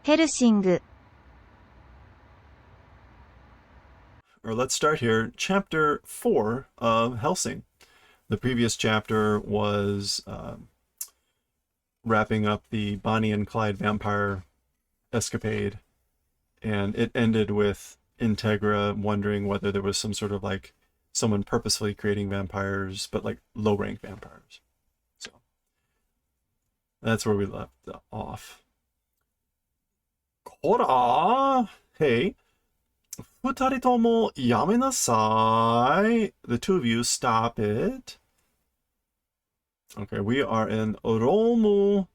ヘルシング Or let's start here. Chapter 4 of Hellsing. The previous chapter was wrapping up the Bonnie and Clyde vampire escapade, and it ended with Integra wondering whether there was some sort of like someone purposefully creating vampires, but like low rank vampires. So that's where we left off. Kora! Hey, 二人ともやめなさい. The two of you stop it. Okay, we are in Romu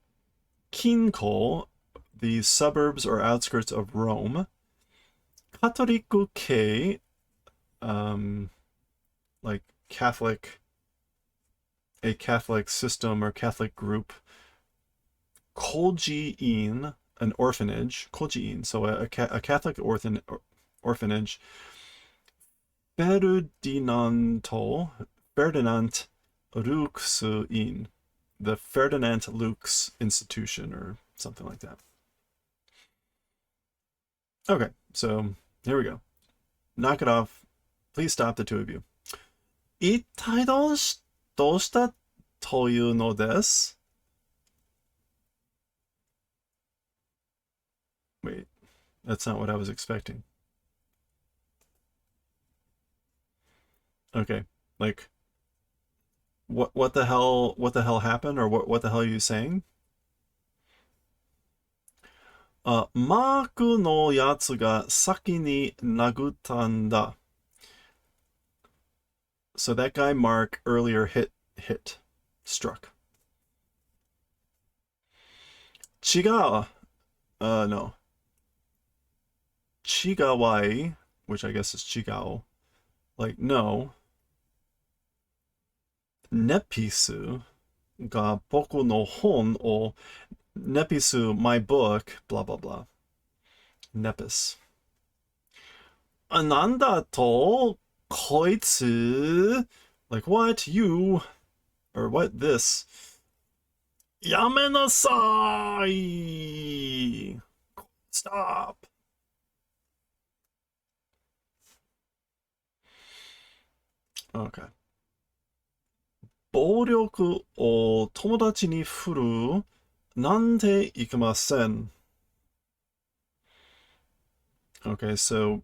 Kinko, the suburbs or outskirts of Rome. Katoliku kei, like Catholic, a Catholic system or Catholic group. Koji-in, an orphanage. Koji-in, so a Catholic orphanage. Ferdinand Lux-in, the Ferdinand Lux Institution or something like that. Okay, so here we go. Knock it off. Please stop, the two of you. 一体どうしたというのです? Wait, that's not what I was expecting. Okay, like what the hell happened, or what the hell are you saying? マークのやつが先に殴ったんだ. So that guy Mark earlier struck. 違う. No. Chigawai, which I guess is Chigao. Like, no. Nepisu ga boku no hon o Nepisu, my book, blah blah blah. Nepis. Ananda to koitsu. Like, what? You? Or what? This? Yamenasai! Stop. Okay. 暴力を友達に振るなんていけません. Okay, so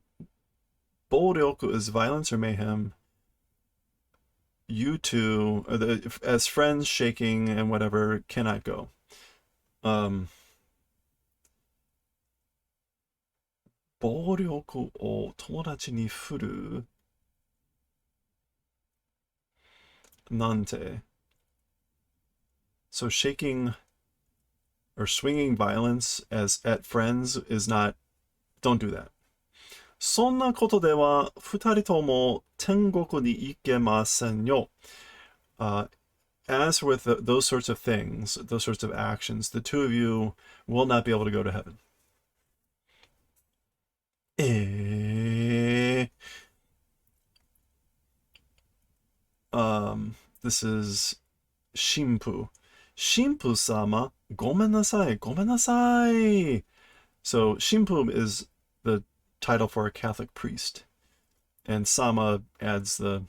暴力 is violence or mayhem. You two, as friends, shaking and whatever, cannot go. 暴力を友達に振るなんて. So shaking or swinging violence as at friends is not, don't do that. そんなことでは二人とも天国に行けませんよ. As with those sorts of things, those sorts of actions, the two of you will not be able to go to heaven. This is Shimpu. Shimpu-sama, gomenasai, gomenasai. So Shimpu is the title for a Catholic priest, and Sama adds the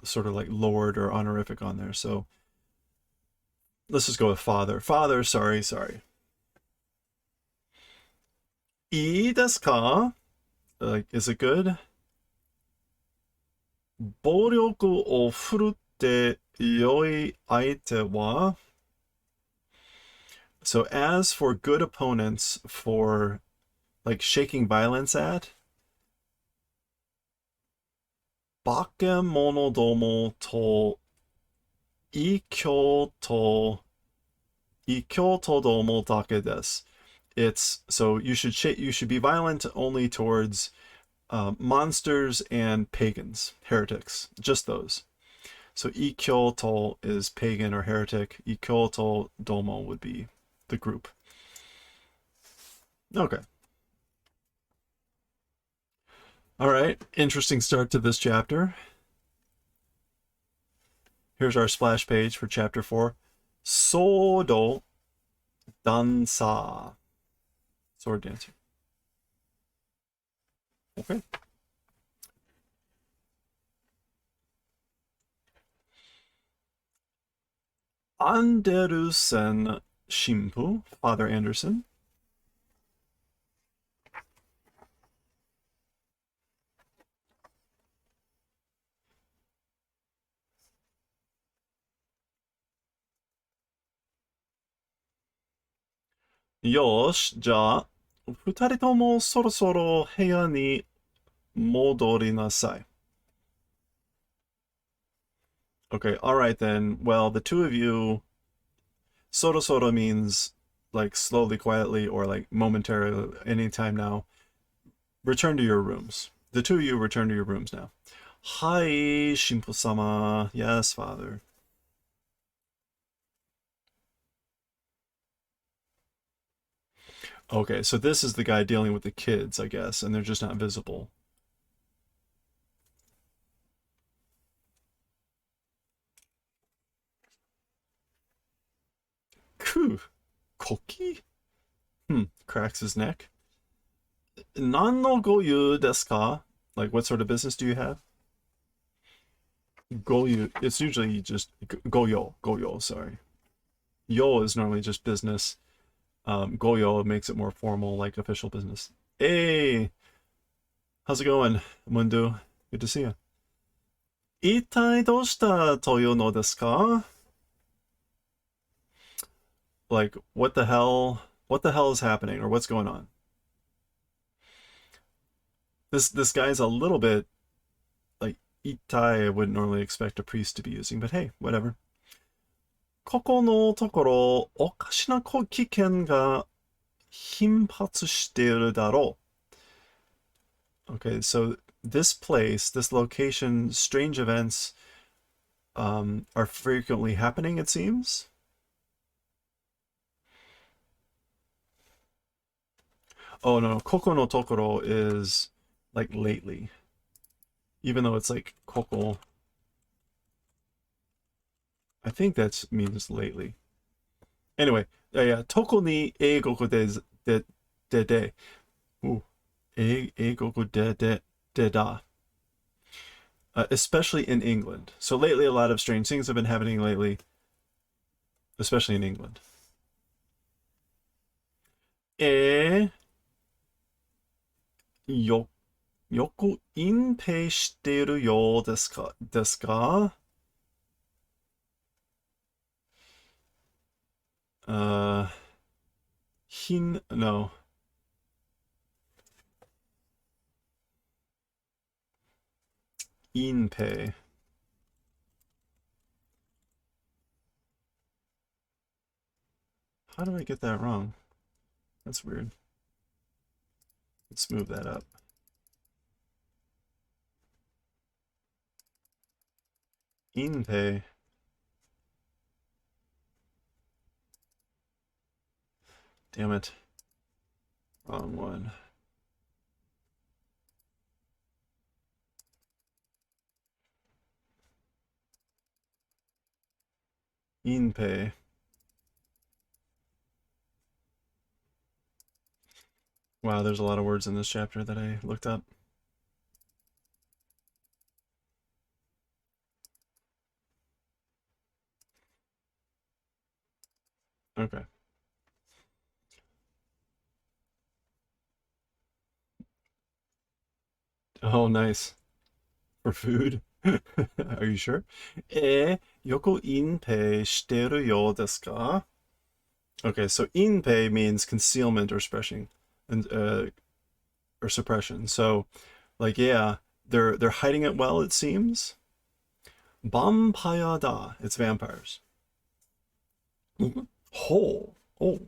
sort of like lord or honorific on there. So let's just go with father. Father, sorry. いいですか? Like, is it good? 暴力を振るって良い相手は? So as for good opponents for like shaking violence at, 化け物どもと異教徒どもだけです. It's so you should be violent only towards monsters and pagans, heretics, just those. So ikyoto is pagan or heretic. Ikyoto domo would be the group. Okay. All right, interesting start to this chapter. Here's our splash page for chapter 4. Sodo dansa. Sword dancing. Okay. Andersen Shimpu, Father Anderson. Yosh, じゃあ、二人ともそろそろ部屋に戻りなさい. Okay, alright then. Well, the two of you, soro soro means like slowly, quietly, or like momentarily, anytime now. Return to your rooms. The two of you return to your rooms now. Hi, Shimpo-sama. Yes, father. Okay, so this is the guy dealing with the kids, I guess, and they're just not visible. Ku, Koki? Cracks his neck. Nan no goyu desu ka? Like, what sort of business do you have? Goyu, it's usually just goyo, sorry. Yo is normally just business. Goyo makes it more formal, like official business. Hey, how's it going, Mundu? Good to see you. Itai doshita toyo no desu ka? Like, what the hell? What the hell is happening, or what's going on? This guy's a little bit like itai. I wouldn't normally expect a priest to be using, but hey, whatever. Koko no tokoro, okashina kiken ga hinpatsu shiteiru daro. Okay, so this place, this location, strange events are frequently happening, it seems. Oh no, koko no tokoro is like lately. Even though it's like koko. I think that means lately. Anyway, yeah, toko ni eigoku de. Ooh, eigoku de da. Especially in England. So lately, a lot of strange things have been happening lately, especially in England. Eh, yo, yoku inpei shiteiru you desu ka? Uh, no. Inpei. How do I get that wrong? That's weird. Let's move that up. Inpei. Damn it. Wrong one. Inpei. Wow, there's a lot of words in this chapter that I looked up. Okay. Oh, nice. For food? Are you sure? Yoko inpei shiteru yo desu ka? Okay, so inpei means concealment or suppression, and or suppression. So, like, yeah, they're hiding it well. It seems. Vampire da. It's vampires. Ho. Oh,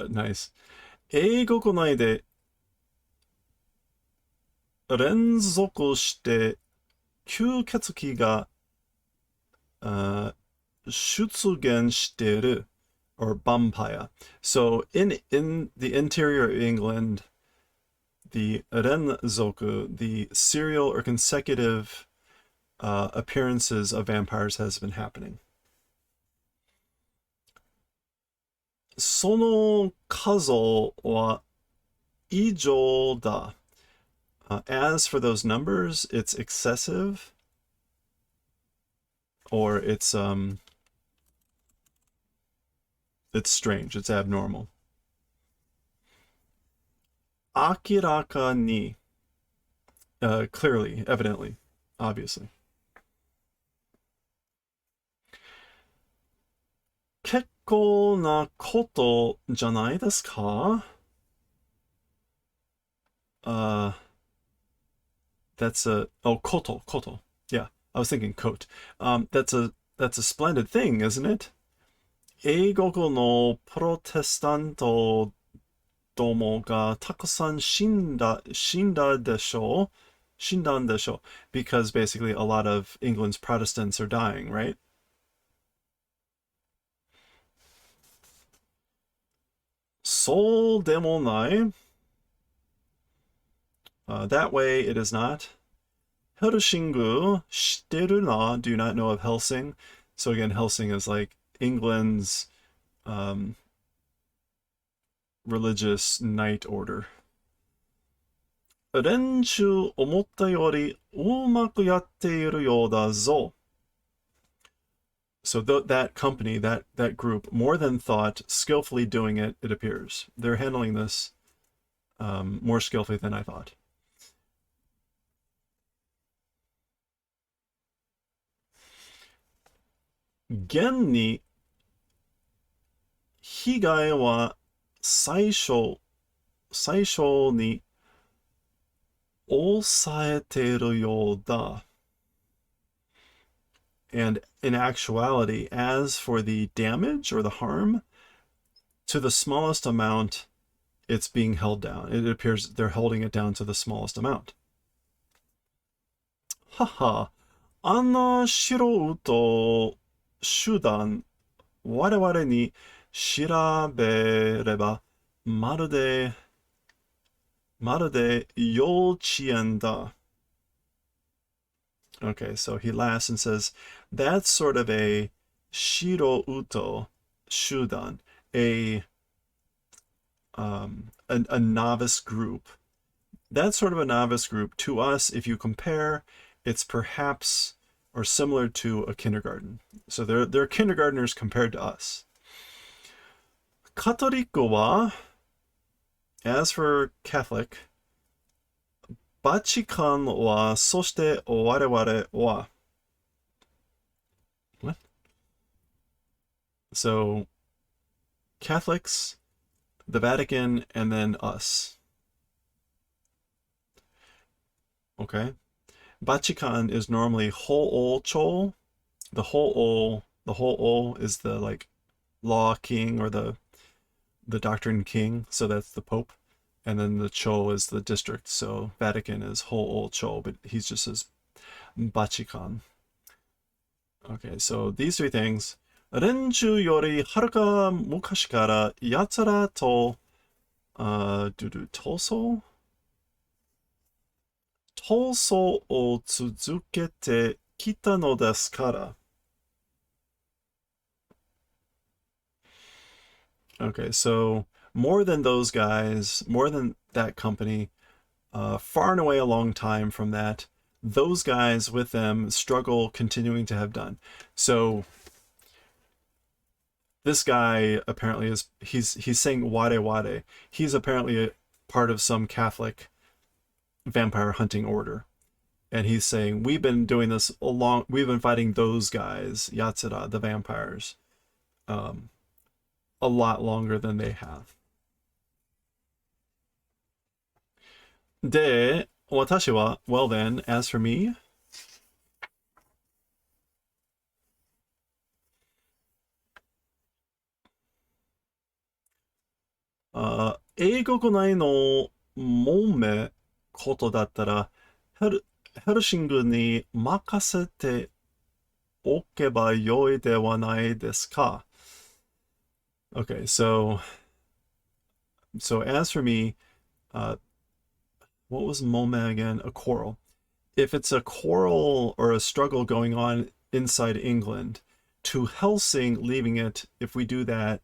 nice. 英語内で連続して吸血鬼が、出現している or vampire. So in the interior of England, the renzoku, the serial or consecutive appearances of vampires has been happening. その数は異常だ. As for those numbers, it's excessive, or it's strange, it's abnormal. 明らかに, clearly, evidently, obviously. 結構なことじゃないですか? That's koto. Yeah, I was thinking coat. That's a splendid thing, isn't it? 英語のプロテスタントどもがたくさん死んだんでしょう because basically a lot of England's Protestants are dying, right? そうでもない。That way it is not. ヘルシング知ってるな? Do you not know of Helsing? So again, Helsing is like England's religious knight order. 練習思ったよりうまくやっているようだぞ. So that company, that group, more than thought, skillfully doing it, it appears. They're handling this more skillfully than I thought. 現に被害は最小に抑えているようだ. And in actuality, as for the damage or the harm, to the smallest amount, it's being held down. It appears they're holding it down to the smallest amount. Haha, あんな素人手段、我々に調べれば、まるで幼稚園だ. Okay, so he laughs and says, that's sort of a shirouto shudan, a novice group. That's sort of a novice group. To us, if you compare, it's perhaps or similar to a kindergarten. So they're kindergartners compared to us. カトリックは, as for Catholic, バチカンは、そして我々は. What? So, Catholics, the Vatican, and then us. Okay. Bachikan is normally Ho'o Chol. The Ho'o is the like law king or the doctrine king, so that's the Pope. And then the Cho is the district, so Vatican is Ho'o Cho, but he's just as Bachikan. Okay, so these three things. 練習よりはるか昔から奴らと、闘争を続けてきたのですから. Okay, so more than those guys, more than that company, far and away a long time from that, those guys with them struggle continuing to have done. So this guy apparently he's saying wade wade. He's apparently a part of some Catholic vampire hunting order. And he's saying, we've been doing this we've been fighting those guys, Yatsura, the vampires, a lot longer than they have. で、私は, well then, as for me, 英国内の揉めことだったら、ヘルシングに任せておけばよいではないですか. Okay, so as for me, what was mome again? A quarrel. If it's a quarrel or a struggle going on inside England, to Helsing leaving it, if we do that,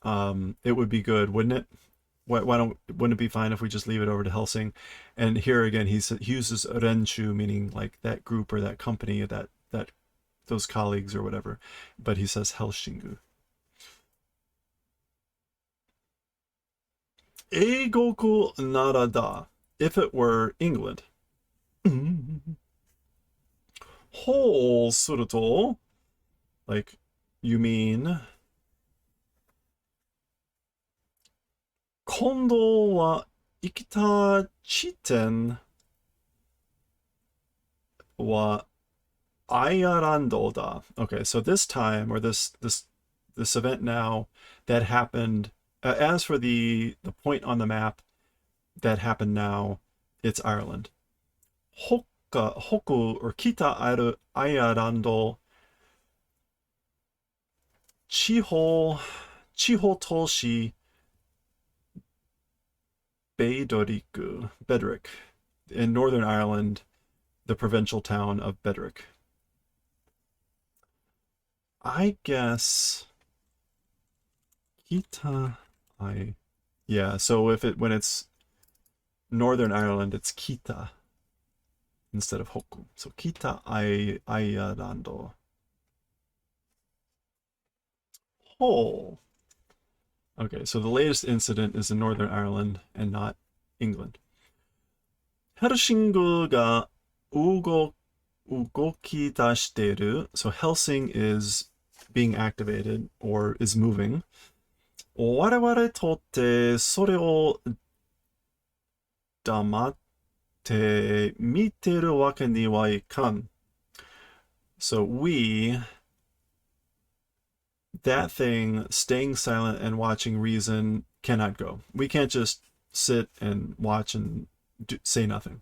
it would be good, wouldn't it? Why don't wouldn't it be fine if we just leave it over to Helsing? And here again, he uses Renshu, meaning like that group or that company, that those colleagues or whatever, but he says Helshingu. Eigoku narada, if it were England. Hole suruto, like you mean 今度は生きた地点はアイアランドだ. Okay, so this time or this event now that happened. As for the point on the map that happened now, it's Ireland. Hoku or Kita Airando Chiho Toshi Bedrick. In Northern Ireland, the provincial town of Bedrick. I guess Kita yeah, so when it's Northern Ireland, it's Kita instead of Hoku. So Kita Airando. Oh. Okay, so the latest incident is in Northern Ireland and not England. HELLSING ga ukokidashiteru. So Helsing is being activated or is moving. 我々とってそれを黙って見てるわけにはいかん. So that thing, staying silent and watching reason cannot go. We can't just sit and watch and say nothing.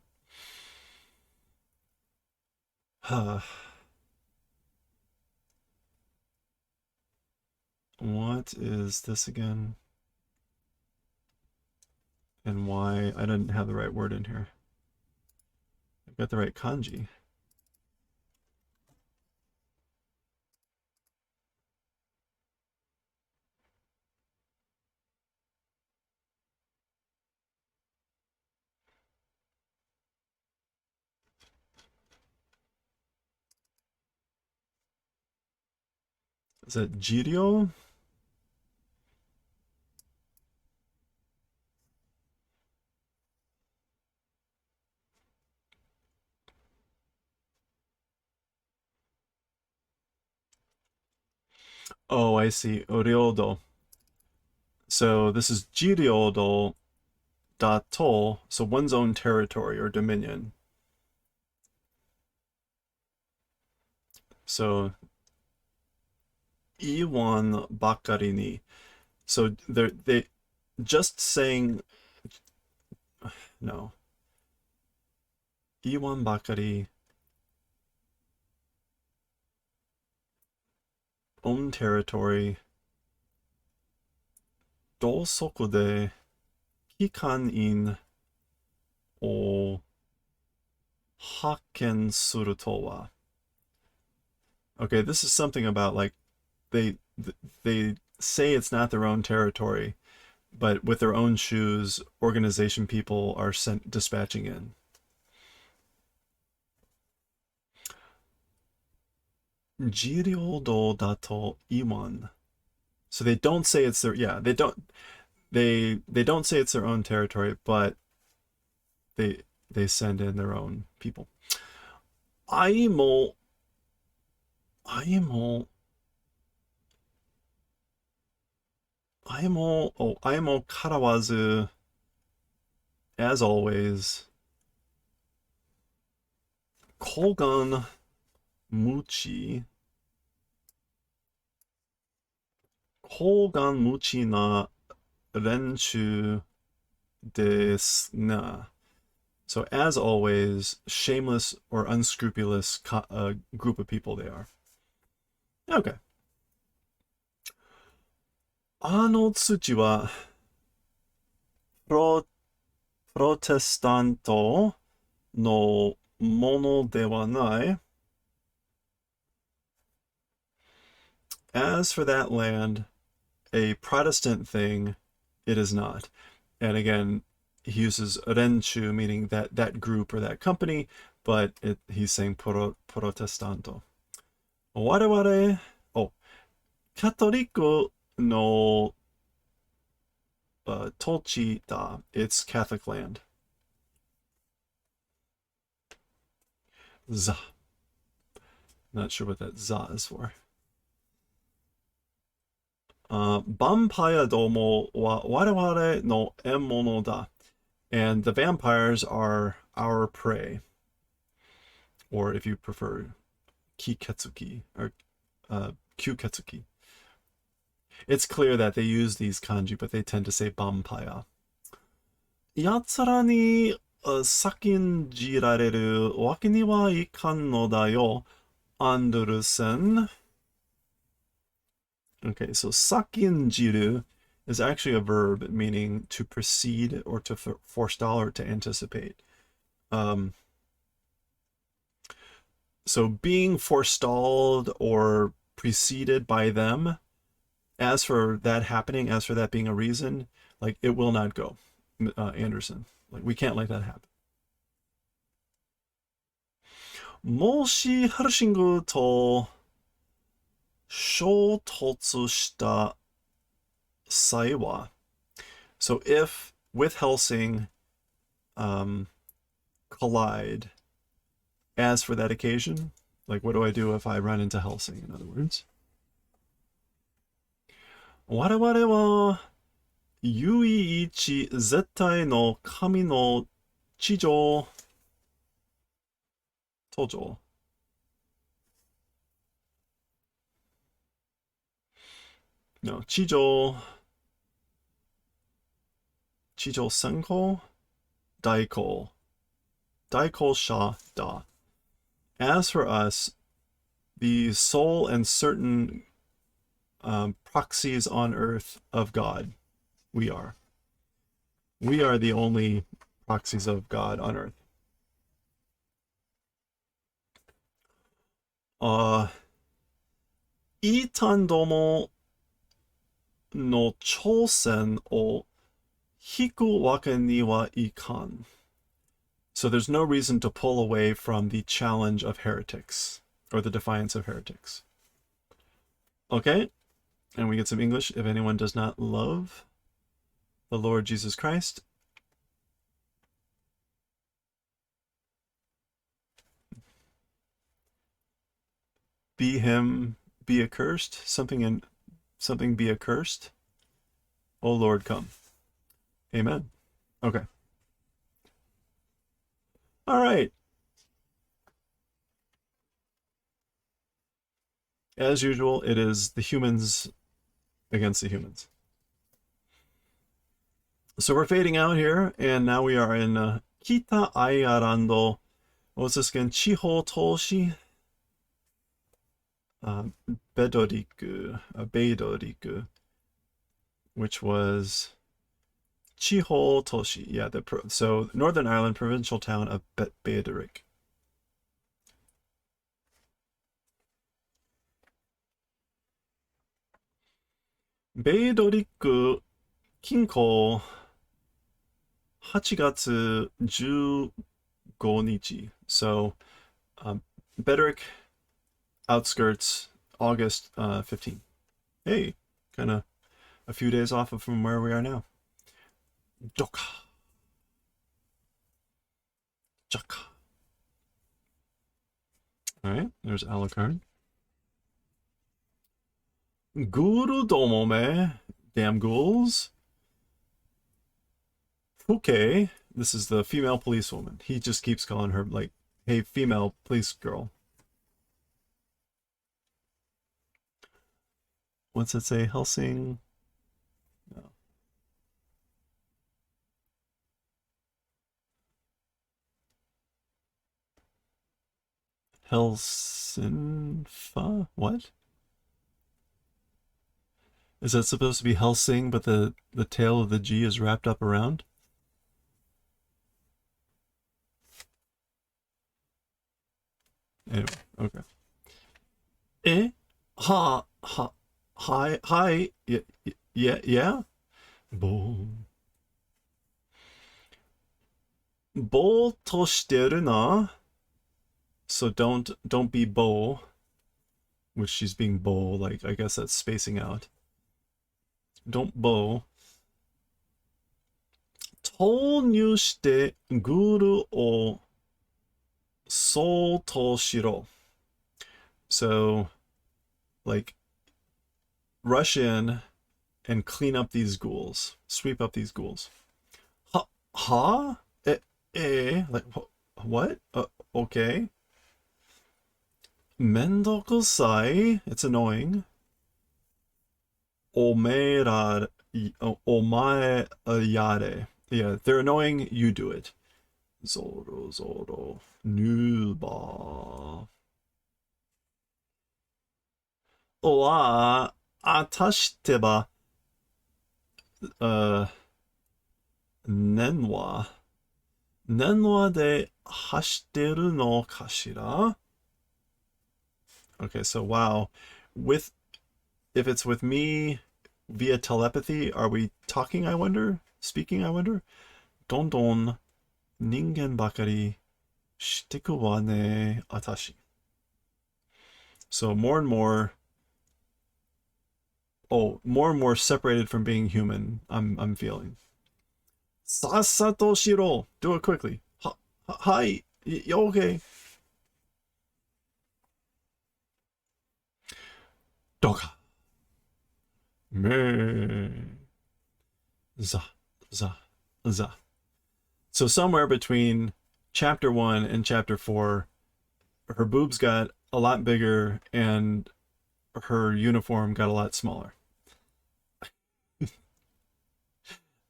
What is this again? And why I didn't have the right word in here. I've got the right kanji. Is it Jirio? Oh, I see. Oryodo. So this is Jiryodo dato, so one's own territory or dominion. So Iwan Bakarini. So they just saying no. Iwan Bakari own territory. Dosokode Kikan-in o Haken Surutowa. Okay, this is something about like they say it's not their own territory, but with their own shoes, organization people are dispatching in. Jiryodo dato Iwan. So they don't say it's their they don't say it's their own territory, but they send in their own people. Aimo Karawazu, as always. Kogan Muchi na Renshu desu na. So as always, shameless or unscrupulous group of people they are. Okay. あの土はプロテスタントのものではない. As for that land, a Protestant thing, it is not. And again, he uses renchu, meaning that group or that company, but he's saying protestanto. 我々、oh, カトリックの、土地だ. It's Catholic land. Za. Not sure what that za is for. ヴァンパイアどもは我々の獲物だ. And the vampires are our prey. Or if you prefer, kiketsuki, or kyuketsuki. It's clear that they use these kanji, but they tend to say vampire. やつらに先んじられるわけにはいかんのだよ、アンデルセン. Okay, so sakinjiru is actually a verb meaning to precede or to forestall or to anticipate. So being forestalled or preceded by them, as for that happening, as for that being a reason, like it will not go, Anderson. Like we can't let that happen. もしヘルシングと衝突した際は, so if with Helsing collide, as for that occasion, like what do I do if I run into Helsing, in other words? 我々は唯一絶対の神の地上登場. No, 地上先行代行者だ. As for us, the sole and certain proxies on earth of God, we are. We are the only proxies of God on earth. イータンどもの挑戦を引くわけにはいかん. So there's no reason to pull away from the challenge of heretics, or the defiance of heretics. Okay, and we get some English. If anyone does not love the Lord Jesus Christ, be accursed, something be accursed. O Lord, come. Amen. Okay. All right. As usual, it is the humans against the humans. So we're fading out here, and now we are in Kita Ayarando. What's this again? Chiho Toshi? Beidoriku, which was Chiho Toshi. Yeah, so Northern Ireland provincial town of Beidoric. Beidoriku Kinko 8月15日. So Beidoric outskirts, August 15. Hey, kind of a few days off from where we are now. Doka. Jaka. All right, there's Alucard. Guru domome, damn ghouls. Fuke, this is the female policewoman. He just keeps calling her like, hey, female police girl. What's it say? Helsing? No. Helsinfa? What? Is that supposed to be Helsing, but the tail of the G is wrapped up around? Anyway, okay. Hi, Yeah, yeah. Bo. Bo to shiteru na. So don't be bo, which she's being bo, like I guess that's spacing out. Don't bo. 投入してグルを相当しろ. So, like, rush in and clean up these ghouls. Sweep up these ghouls. Huh? Like, what? Okay. Mendokusai. It's annoying. Omerar. Omae yare. Yeah, they're annoying. You do it. Zoro, Zoro. Nuba. Wa, atashite ba, uh, nenwa. Nenwa de hashiteru no kashira? Okay, so wow. With, if it's with me via telepathy, are we talking, I wonder? Speaking, I wonder? Dondon ningen bakari shiteku wa ne atashi. So more and more, more and more separated from being human, I'm feeling. Sasato shiro. Do it quickly. Hi. Okay. Doka. Me. Za. Za. Za. So somewhere between chapter 1 and chapter 4, her boobs got a lot bigger and her uniform got a lot smaller.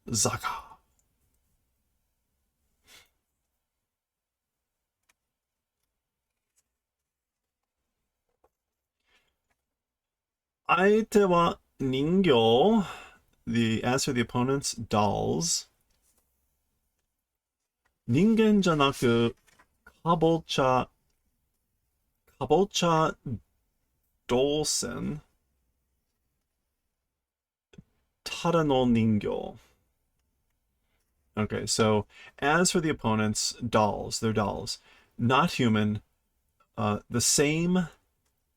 Zaka. 相手は人形. As for the opponents, dolls. 人間じゃなく、かぼちゃ動線。ただの人形. Okay, so as for the opponents, dolls, they're dolls. Not human, the same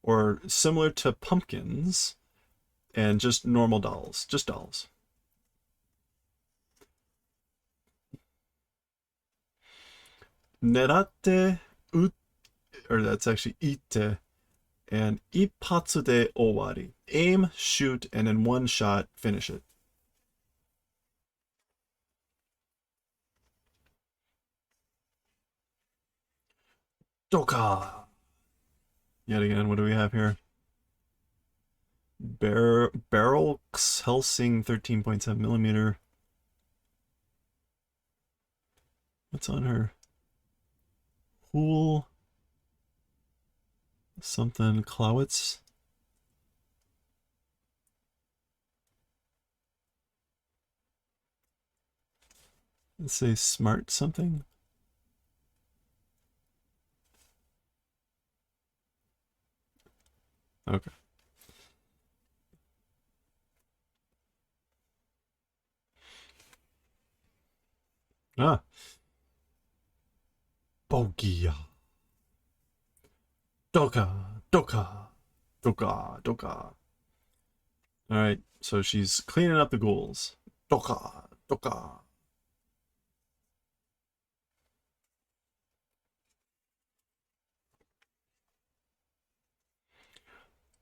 or similar to pumpkins, and just normal dolls, just dolls. Neratte, or that's actually ite, and ippatsu de owari. Aim, shoot, and in one shot, finish it. Doka! Yet again, what do we have here? Barrel HELLSING 13.7 millimeter. What's on her? Hool. Something Clowitz. Let's say smart something. Okay. Ah. Bogia. Doka. Doka. Doka. Doka. Alright, so she's cleaning up the ghouls. Doka. Doka.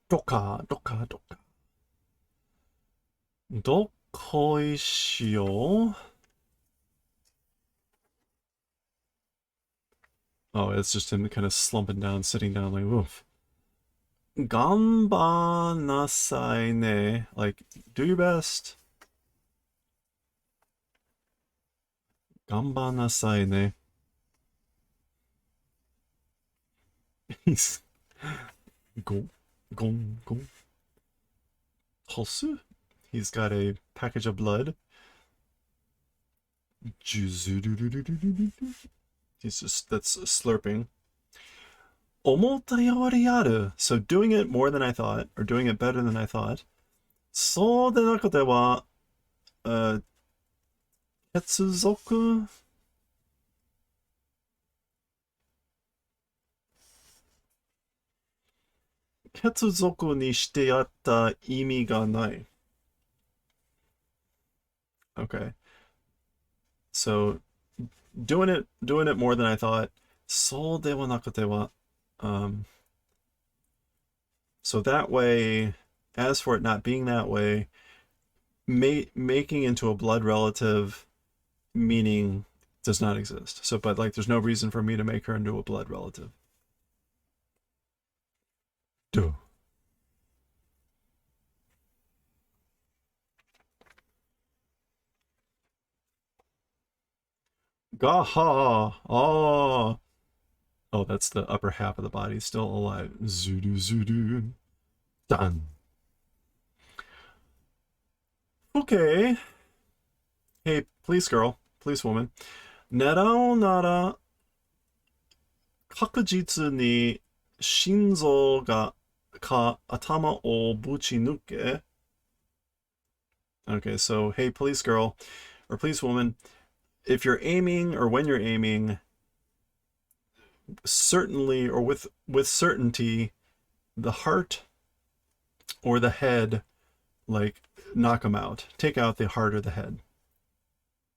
Doka. Doka. Doka. Dokoishio. Oh, it's just him kind of slumping down, sitting down like, oof. Gamba nasai ne. Like, do your best. Gamba nasai ne. He's... Go. Hulsu? He's got a package of blood. He's just, that's slurping. Omotayawari yaru. So doing it more than I thought, or doing it better than I thought. そうでなくては、接続接続にしてやった意味がない。Okay. So doing it more than I thought. そうではなくては so that way, as for it not being that way, making into a blood relative meaning does not exist. So, but like, there's no reason for me to make her into a blood relative. Duh. Gaha. Oh. Oh, that's the upper half of the body still alive. Zudu zudu. Done. Okay. Hey, police girl, police woman. 狙うなら確実に心臓がか頭をぶち抜け. Okay, so hey, police girl or police woman, if you're aiming or when you're aiming, certainly or with certainty, the heart or the head, like knock them out. Take out the heart or the head.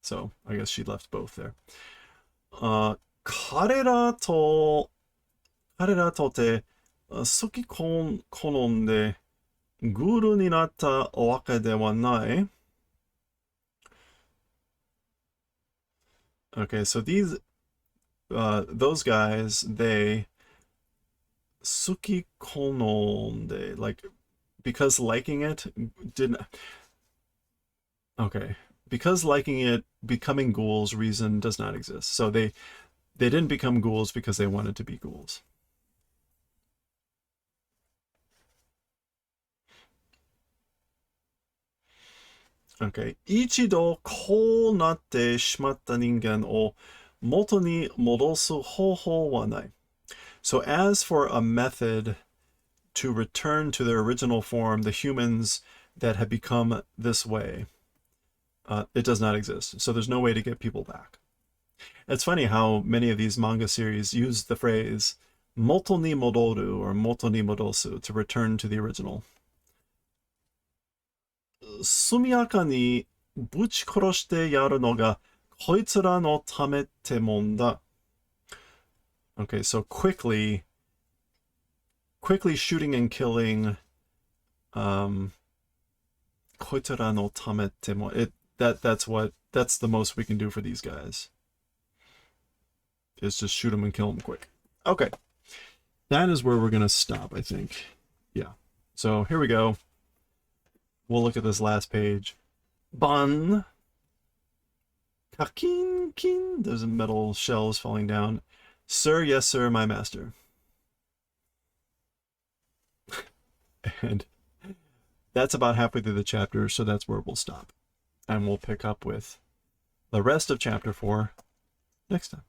So I guess she left both there. 彼らとて好き好んでグルになったわけではない。Okay, so those guys, they 好き好んで, like, because liking it didn't. Okay, because liking it, becoming ghouls reason does not exist. So they didn't become ghouls because they wanted to be ghouls. Okay. 一度こうなってしまった人間を元に戻す方法はない. So as for a method to return to their original form, the humans that have become this way, it does not exist. So there's no way to get people back. It's funny how many of these manga series use the phrase moto ni modoru or moto ni modosu to return to the original. 速やかにぶち殺してやるのがこいつらのためってもんだ. Okay, so quickly shooting and killing こいつらのためってもん. That's the most we can do for these guys. Is just shoot them and kill them quick. Okay. That is where we're going to stop, I think. Yeah. So here we go. We'll look at this last page. Bun. Kakin kin. There's metal shells falling down. Sir, yes, sir, my master. And that's about halfway through the chapter, so that's where we'll stop. And we'll pick up with the rest of chapter 4 next time.